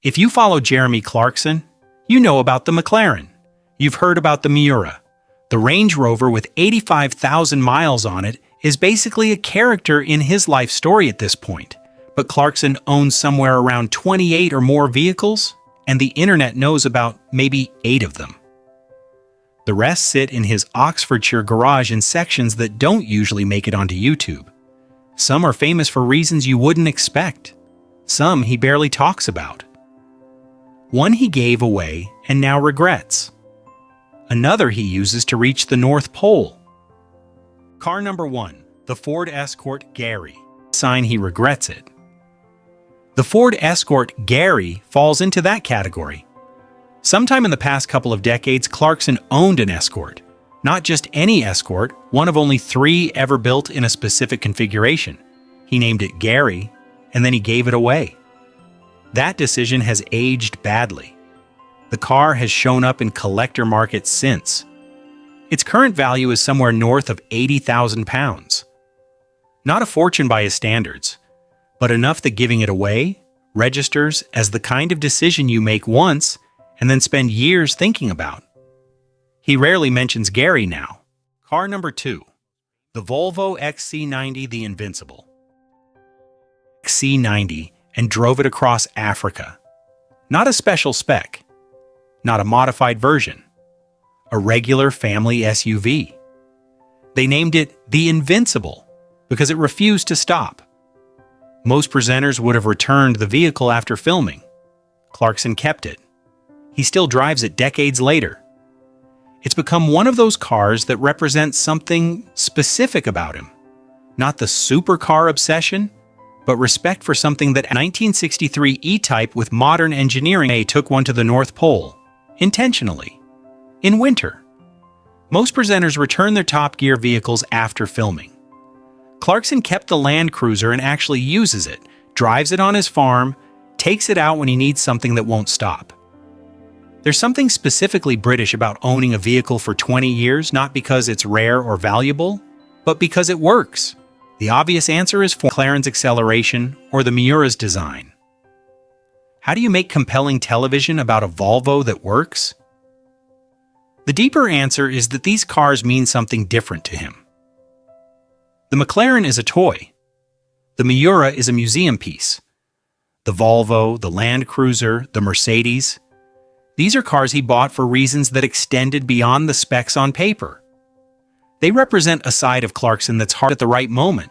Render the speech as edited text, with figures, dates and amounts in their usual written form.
If you follow Jeremy Clarkson, you know about the McLaren. You've heard about the Miura. The Range Rover with 85,000 miles on it is basically a character in his life story at this point. But Clarkson owns somewhere around 28 or more vehicles, and the internet knows about maybe 8 of them. The rest sit in his Oxfordshire garage in sections that don't usually make it onto YouTube. Some are famous for reasons you wouldn't expect. Some he barely talks about. One he gave away and now regrets. Another he uses to reach the North Pole. Car number 1, the Ford Escort Gary. Sign he regrets it. The Ford Escort Gary falls into that category. Sometime in the past couple of decades, Clarkson owned an Escort. Not just any Escort, one of only 3 ever built in a specific configuration. He named it Gary, and then he gave it away. That decision has aged badly. The car has shown up in collector markets since. Its current value is somewhere north of £80,000. Not a fortune by his standards, but enough that giving it away registers as the kind of decision you make once and then spend years thinking about. He rarely mentions Gary now. Car number 2, the Volvo XC90 the Invincible. XC90 and drove it across Africa. Not a special spec, not a modified version, a regular family SUV. They named it the Invincible because it refused to stop. Most presenters would have returned the vehicle after filming. Clarkson kept it. He still drives it decades later. It's become one of those cars that represents something specific about him. Not the supercar obsession, but respect for something that 1963 E-Type with modern engineering took one to the North Pole, intentionally, in winter. Most presenters return their Top Gear vehicles after filming. Clarkson kept the Land Cruiser and actually uses it, drives it on his farm, takes it out when he needs something that won't stop. There's something specifically British about owning a vehicle for 20 years, not because it's rare or valuable, but because it works. The obvious answer is McLaren's acceleration or the Miura's design. How do you make compelling television about a Volvo that works? The deeper answer is that these cars mean something different to him. The McLaren is a toy. The Miura is a museum piece. The Volvo, the Land Cruiser, the Mercedes. These are cars he bought for reasons that extended beyond the specs on paper. They represent a side of Clarkson that's hard at the right moment,